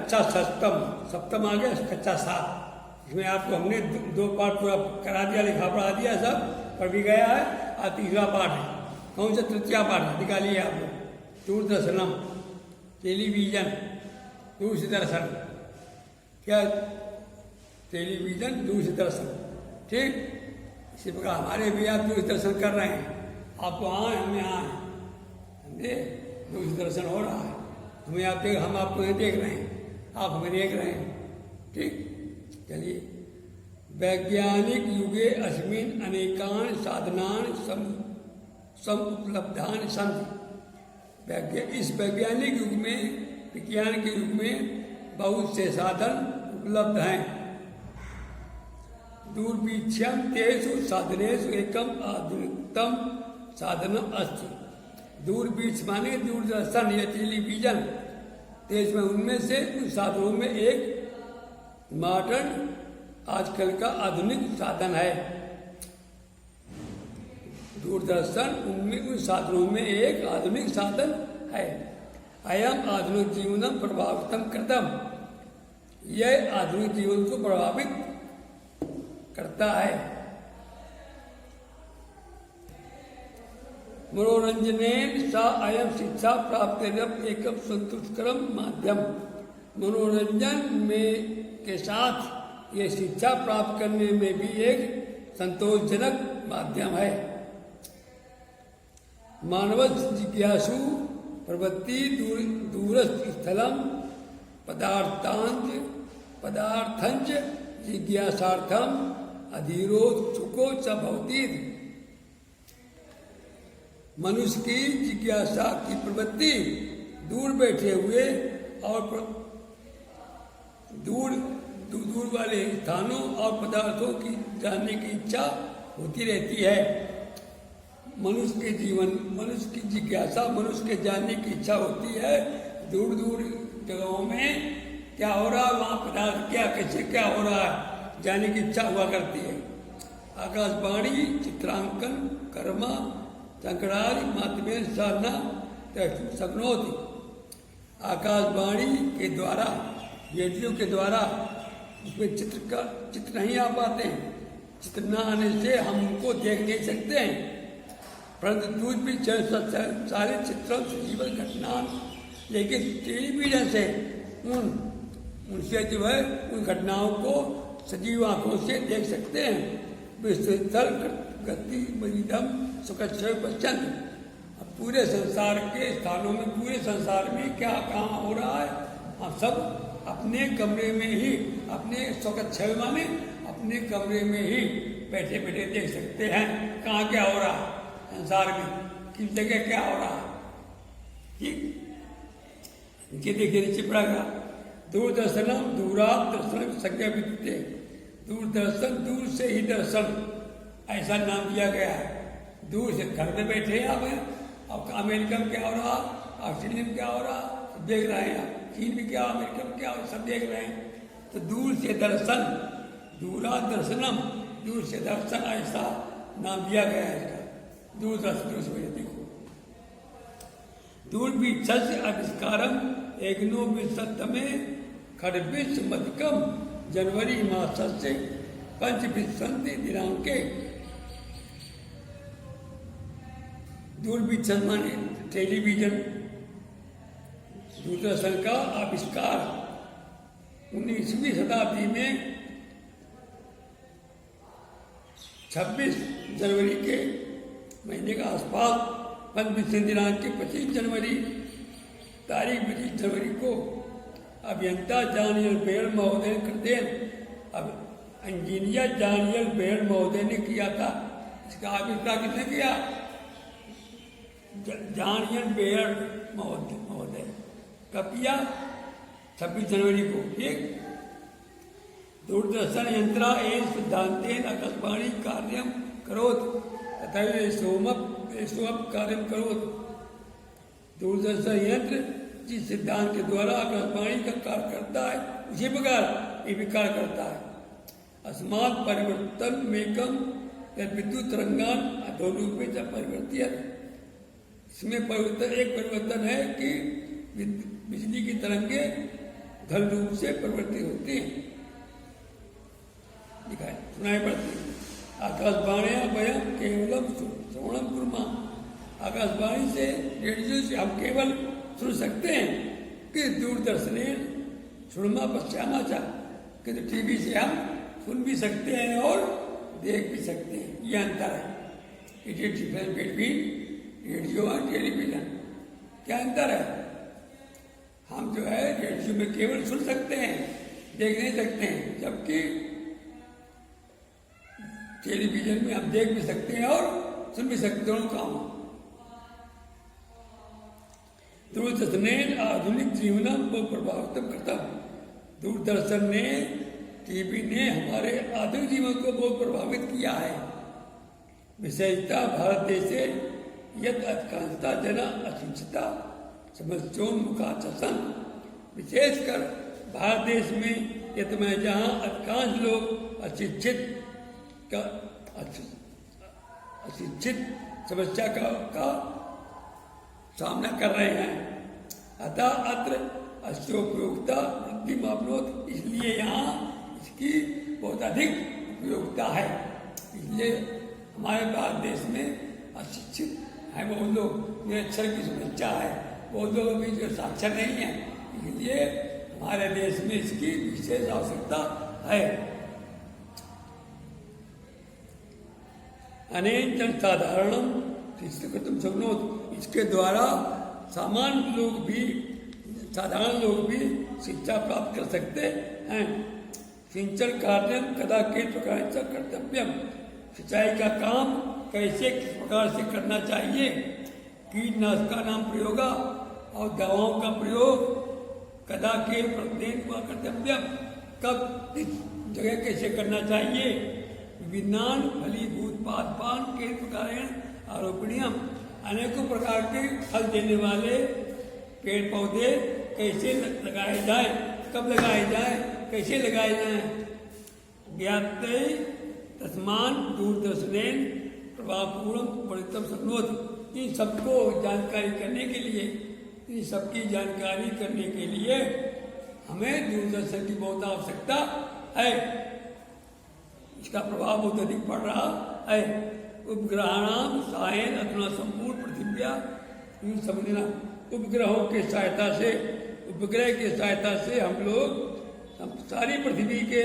कच्चा सप्तम, सप्तम आ गया, कच्चा सात। इसमें आपको हमने दो पाठ पूरा करा दिया, लिखा पढ़ा दिया, सब पढ़ भी गया है। और तीसरा पाठ है, कौन सा? तृतीया पाठ निकालिए आप लोग। दूरदर्शनम, टेलीविजन, दूरदर्शन, क्या? टेलीविजन, दूरदर्शन, ठीक। इसी प्रकार हमारे भी आप दूरदर्शन कर रहे हैं, आपको आए, हमें आए, समझे? दूरदर्शन हो रहा है, हमें आप देख, हम आपको नहीं देख रहे हैं, आप हमें देख रहे हैं, ठीक। चलिए, वैज्ञानिक युगे अस्मिन् अनेकान साधनान समुपलब्धान सन्ति। इस वैज्ञानिक युग में, विज्ञान के युग में बहुत से साधन उपलब्ध हैं। दूरवीक्षण तेषु साधनेषु एकम आधुनिकतम साधनम अस्ति। दूरवीक्ष माने दूरदर्शन या टेलीविजन, तेज में उनमें से उन साधनों में एक मॉडर्न आजकल का आधुनिक साधन है। दूरदर्शन उनमें उन साधनों में एक आधुनिक साधन है। अयम आधुनिक जीवनम प्रभावितम कृतम, यह आधुनिक जीवन को प्रभावित करता है। मनोरंजनेन सा अयम शिक्षा प्राप्त एकम संतुष्टकरम माध्यम। मनोरंजन में के साथ ये शिक्षा प्राप्त करने में भी एक संतोषजनक माध्यम है। मानव जिज्ञासु प्रवृत्ति दूरस्थ स्थलम पदार्थंच जिज्ञासार्थम अधीरोत्सुको च भवति। मनुष्य की जिज्ञासा की प्रवृत्ति दूर बैठे हुए और दूर वाले स्थानों और पदार्थों की जानने की इच्छा होती रहती है। मनुष्य के जीवन, मनुष्य की जिज्ञासा, मनुष्य के जानने की इच्छा होती है। दूर दूर जगहों में क्या हो रहा है, वहाँ पदार्थ क्या, कैसे क्या हो रहा है, जानने की इच्छा हुआ करती है। आकाशवाणी, चित्रांकन, कर्मा, संकरारी माध्यमेन साधना शक्नोति। आकाशवाणी के द्वारा, रेडियो के द्वारा उसमें चित्र नहीं आ पाते हैं। चित्र न आने से हम उनको देख नहीं सकते हैं, परंतु दूर भी सारे चित्रों से जीवन घटना, लेकिन टेलीविजन से उनसे जो है उन घटनाओं को सजीव आंखों से देख सकते हैं। विस्तृतल गति मरीदम सुखक्षय पश्चंद। अब पूरे संसार के स्थानों में, पूरे संसार में क्या कहाँ हो रहा है, हम सब अपने कमरे में ही, अपने सुखक्षय माने अपने कमरे में ही बैठे बैठे देख सकते हैं कहाँ क्या हो रहा है, संसार में किस जगह क्या हो रहा है, ठीक। नीचे देखिए, नीचे पड़ेगा दूरदर्शनम दूरात दर्शन संज्ञा विद्युते। दूरदर्शन, दूर से ही दर्शन, ऐसा नाम दिया गया है। दूर से घर में बैठे आप हैं, अब अमेरिका में क्या हो रहा, ऑस्ट्रेलिया में क्या हो रहा, सब देख रहे हैं आप। चीन में क्या, अमेरिका में क्या, सब देख रहे हैं। तो दूर से दर्शन, दूरात दर्शनम, दूर से दर्शन, ऐसा नाम दिया गया है इसका। दूरदर्शन दूर से देखो। दूरवीक्षण से आविष्कारम एग्नोविंशतमे खड्बिश मध्यकम जनवरी मास से पंचविंशति दिनांके। दूरवीक्षण माने टेलीविजन, दूरदर्शन का आविष्कार 19वीं शताब्दी में 26 जनवरी के महीने का आसपास, पंचविंशति दिनांक के 25 जनवरी तारीख 25 जनवरी को अभियंता जानियल बेयर महोदय ने करते, अब इंजीनियर जानियल बेयर महोदय ने किया था। इसका आविष्कार किसने किया? जानियल बेयर महोदय। कब किया? 26 जनवरी को, ठीक। दूरदर्शन यंत्रा एन सिद्धांतेन आकाशवाणी कार्यम करोत तथा सोमप कार्यम करोत। दूरदर्शन यंत्र जिस सिद्धांत के द्वारा आकाशवाणी का कार्य करता है, उसी प्रकार ये भी कार्य करता है। अस्मात् परिवर्तन मेकम विद्युत तरंगान अधोरूपे च परिवर्तित। इसमें परिवर्तन, एक परिवर्तन है कि बिजली की तरंगे धन रूप से परिवर्तित होते हैं, दिखाई सुनाई पड़ती है। आकाशवाणिया वयम केवलम श्रवणम कुर्मा, आकाशवाणी से, रेडियो से हम केवल सुन सकते हैं कि दूरदर्शन सुनमा पश्चामा चा, कि टीवी से हम सुन भी सकते हैं और देख भी सकते हैं। ये अंतर है, it is difference between radio और टेलीविजन। क्या अंतर है? हम जो है रेडियो में केवल सुन सकते हैं, देख नहीं सकते हैं, जबकि टेलीविजन में हम देख भी सकते हैं और सुन भी सकते हैं, दोनों काम। दूरदर्शन ने आधुनिक जीवन को प्रभावित करता, दूरदर्शन ने, टीवी ने हमारे आधुनिक जीवन को बहुत प्रभावित किया है। विशेषता भारत देश से यद अधिकांशता जना अशिक्षिता समस्योन्मुखा सन, विशेषकर भारत देश में यत में जहाँ अधिकांश लोग अशिक्षित समस्या का सामना कर रहे हैं। अतः अत्र अस्योपयोगिता वृद्धि मापनोत, इसलिए यहाँ इसकी बहुत अधिक उपयोगिता है। इसलिए हमारे भारत देश में अशिक्षित है वो लोग, निरक्षर की समस्या है, वो लोग अभी जो साक्षर नहीं है, इसलिए हमारे देश में इसकी विशेष आवश्यकता है। अनेक जन साधारणम शिक्षितुम शक्नोत, इसके द्वारा सामान्य लोग भी, साधारण लोग भी शिक्षा प्राप्त कर सकते हैं। सिंचन कार्यम कदा के प्रकार से कर्तव्यम, सिंचाई का काम कैसे किस प्रकार से करना चाहिए, कीटनाशक का नाम प्रयोग और दवाओं का प्रयोग कदा के प्रतिदिन हुआ कर्तव्यम, कब इस जगह कैसे करना चाहिए, विज्ञान फलीभूत पादपान के प्रकार आरोपणीयम, अनेकों प्रकार के फल देने वाले पेड़ पौधे कैसे लगाए जाए, कब लगाए जाए, कैसे लगाए जाए। ज्ञाते तस्मान दूरदर्शन प्रभावपूर्ण परितम शक्नोत, इन सबको जानकारी करने के लिए, इन सबकी जानकारी करने के लिए हमें दूरदर्शन की बहुत आवश्यकता है। इसका प्रभाव बहुत अधिक पड़ रहा है। उपग्रहाणाम सहायन अथवा संपूर्ण पृथ्व्या, समझना, उपग्रहों के सहायता से, उपग्रह की सहायता से हम लोग सारी पृथ्वी के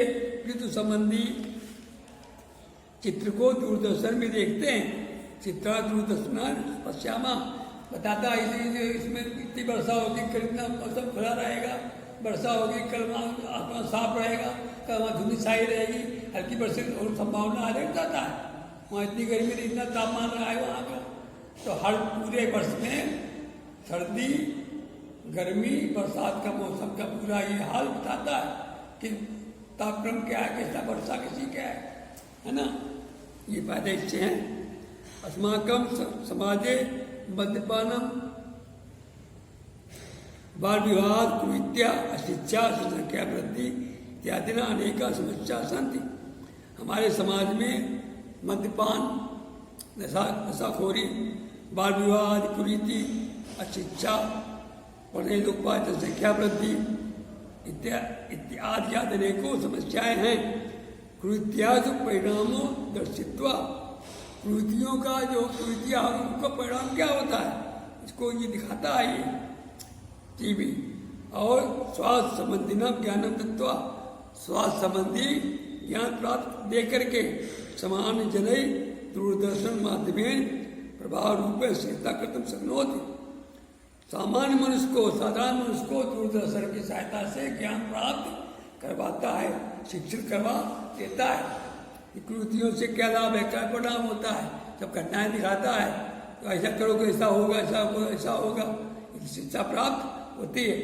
ऋतु संबंधी चित्र को दूरदर्शन में देखते हैं। चित्रा दूरदर्शन पश्चिमा बताता है, इसलिए इसमें कितनी वर्षा होगी, कल इतना मौसम खुला रहेगा, वर्षा होगी, कल वहाँ आसमान साफ रहेगा, कल वहाँ धुंध छाई रहेगी, हल्की वर्षा और संभावना आ जाता है। वहाँ इतनी गर्मी नहीं, इतना तापमान रहा है वहाँ का, तो हर पूरे वर्ष में सर्दी, गर्मी, बरसात का मौसम का पूरा ये हाल बताता है कि तापक्रम क्या है, कैसा वर्षा कैसी क्या है ना। ये फायदे इससे हैं। अस्माकम समाजे मद्यपानम, बाल विवाह, कुविद्या, अशिक्षा, संख्या वृद्धि इत्यादि अनेक समस्या संति। हमारे समाज में मद्यपान, नशाखोरी, बाल विवाह, कुरीति, अशिक्षा, पढ़ने लोकपाल, जनसंख्या वृद्धि इत्यादि अनेकों समस्याएं हैं। कृत्यादि परिणामों दर्शित्वा, कृतियों का जो कृतियां उनका परिणाम क्या होता है, इसको ये दिखाता है ये टीवी। और स्वास्थ्य संबंधी न ज्ञानम दत्वा, स्वास्थ्य संबंधी ज्ञान प्राप्त दे करके सामान्य जनई दूरदर्शन माध्यमेन प्रभाव रूप से सहायता कर्तुम शक्नोति। सामान्य मनुष्य को, साधारण मनुष्य को दूरदर्शन की सहायता से ज्ञान प्राप्त करवाता है, शिक्षित करवा देता है। कृतियों से क्या लाभ है, क्या परिणाम होता है, सब घटनाएं दिखाता है, तो ऐसा करोगे ऐसा होगा, ऐसा होगा, ऐसा होगा, शिक्षा प्राप्त होती है।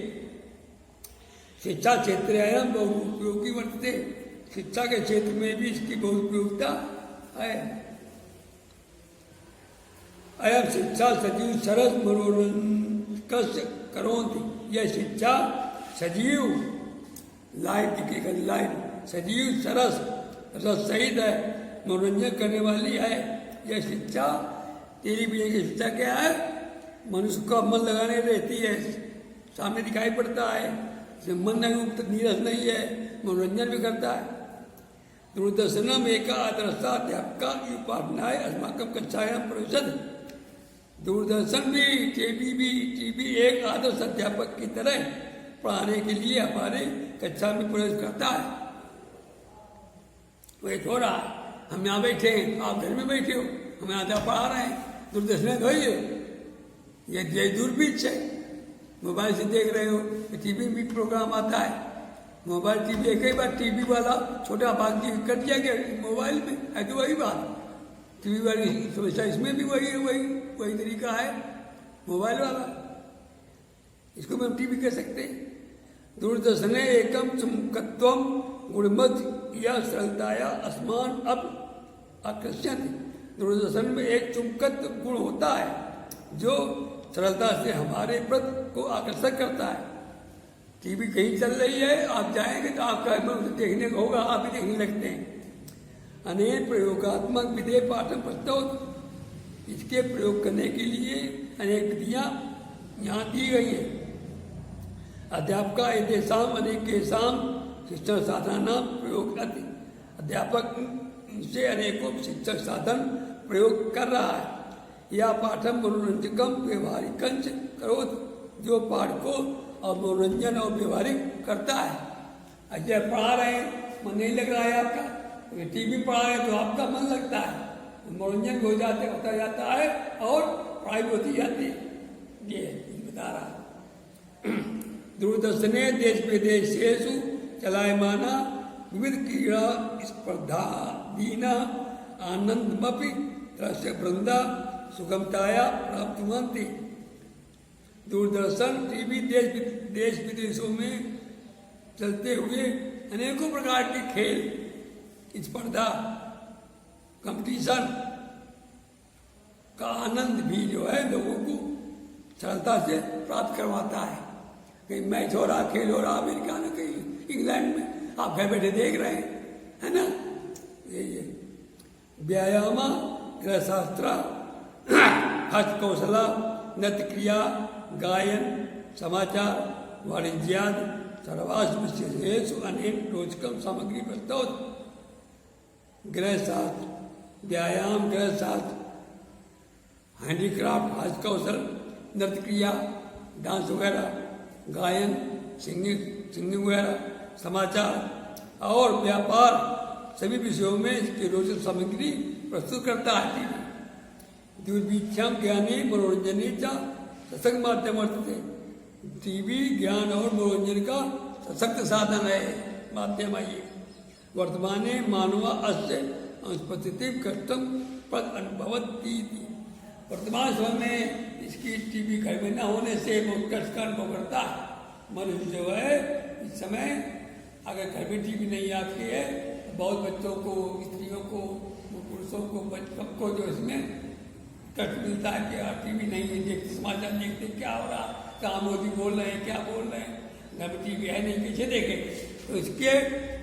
शिक्षा क्षेत्र अयम बहुत उपयोगी वर्तते, शिक्षा के क्षेत्र में भी इसकी बहुत उपयोगिता है। अयम शिक्षा सजीव सरस मनोरंजन करोति, यह शिक्षा सजीव लाइव दिखेगा, लाइव सजीव सरस रस सहित है, मनोरंजन करने वाली है। यह शिक्षा टेलीविजन की शिक्षा क्या है, मनुष्य को मन लगाने रहती है, सामने दिखाई पड़ता है, इसमें मन नहीं उगता, नीरस नहीं है, मनोरंजन भी करता है। दूरदर्शनम एका आदर्शाध्यापका उपाध्याय अस्माकम कक्षायां प्रविशद। दूरदर्शन भी, टीवी एक आदर्श अध्यापक की तरह पढ़ाने के लिए हमारे कक्षा में प्रवेश करता है। वही हो रहा है, हम यहाँ बैठे हैं, आप घर में बैठे हो, हम यहाँ पढ़ा रहे हैं, दूरदर्शन धोई है, ये दूरबीन है, मोबाइल से देख रहे हो, टीवी में भी प्रोग्राम आता है। मोबाइल टीवी एक ही बार टीवी वाला छोटा भाग जी कर दिया गया मोबाइल में, है तो वही बात। टीवी वाली समस्या इसमें भी वही तरीका है, मोबाइल वाला, इसको हम टीवी कह सकते हैं। दूरदर्शन एकम चुंबकत्वम गुणमत या सरलताया अस्मान अब आकर्षण। दूरदर्शन में एक चुंबकत्व गुण होता है जो सरलता से हमारे प्रति को आकर्षक करता है। टीवी कहीं चल रही है, आप जाएंगे तो आपका देखने को होगा, आप भी देखने लगते हैं। अनेक प्रयोगात्मक विधेय पाठन प्रस्तुत, इसके प्रयोग करने के लिए अनेक विधियां यहाँ दी गई हैं। अध्यापका एतेषाम अनेकेषाम शिक्षण साधनानां प्रयोग अति। अध्यापक से अनेकों शिक्षक साधन प्रयोग कर रहा है। यह पाठम मनोरंजकम व्यवहारिकंच करोत, जो पाठ को और मनोरंजन और व्यवहारिक करता है। अच्छा पढ़ा रहे हैं, मन नहीं लग रहा है आपका, टीवी पढ़ा रहे हैं तो आपका मन लगता है, मनोरंजन होता जाता है और पढ़ाई होती जाती है। ये बता रहा है। दूरदर्शने देश विदेशेषु चलायमाना विविध क्रीड़ा स्पर्धा दीना आनंदमपि दृश्य वृंदा सुगमताया प्राप्तवन्ति। दूरदर्शन टीवी देश विदेशों में चलते हुए अनेकों प्रकार के खेल, स्पर्धा, कंपटीशन का आनंद भी जो है लोगों को सरलता से प्राप्त करवाता है। कहीं मैच हो रहा, खेल हो रहा अमेरिका में, कहीं इंग्लैंड में, आप घर बैठे देख रहे हैं, है ना। ये व्यायाम, गृहशास्त्र, हस्त कौशला, नृत्य क्रिया, गायन, समाचार, वाणिज्यादि सर्वास विशेषेषु अनेक रोचकम सामग्री प्रस्तुत। गृहशास्त्र, व्यायाम, गृहशास्त्र, हैंडीक्राफ्ट, हस्त कौशल, नृत्य क्रिया, डांस वगैरह, गायन, सिंगिंग वगैरह, समाचार और व्यापार, सभी विषयों में इसकी रोचक सामग्री प्रस्तुत करता है। दूरवीक्षण ज्ञानी मनोरंजन चा सशक्त माध्यम वर्तते। टीवी ज्ञान और मनोरंजन का सशक्त साधन है, माध्यम है ये। वर्तमाने मानवा अस्य अंशपतिथि कष्टम पद अनुभवती। वर्तमान समय में इसकी टीवी घर में न होने से बहुत कष्ट का अनुभव करता है मनुष्य जो है। इस समय अगर घर में टीवी नहीं आती है तो बहुत बच्चों को, स्त्रियों को, पुरुषों को, सबको जो इसमें कष्ट मिलता है कि यार टीवी नहीं है, देखते समाचार देखते क्या हो रहा, कहाँ मोदी बोल रहे हैं, क्या बोल रहे हैं, घर में टीवी है नहीं, कैसे देखे। तो इसके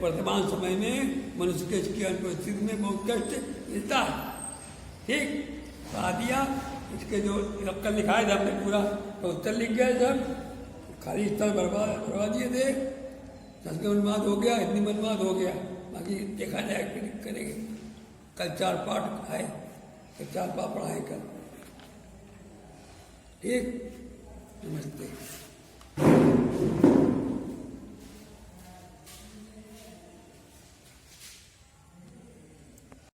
वर्तमान समय में मनुष्य के इसकी अनुपस्थिति में बहुत कष्ट मिलता है। ठीक कहा दिया। इसके जो कल लिखाया था हमने पूरा तो उत्तर लिख गया सर, खाली स्थल भरवा दिए थे। संस्कृत अनुवाद हो गया, हिंदी अनुवाद हो गया, बाकी देखा जाए फिर करेंगे। कल 4 पाठ आए, 4 पाठ पढ़ाए कल। ठीक, नमस्ते।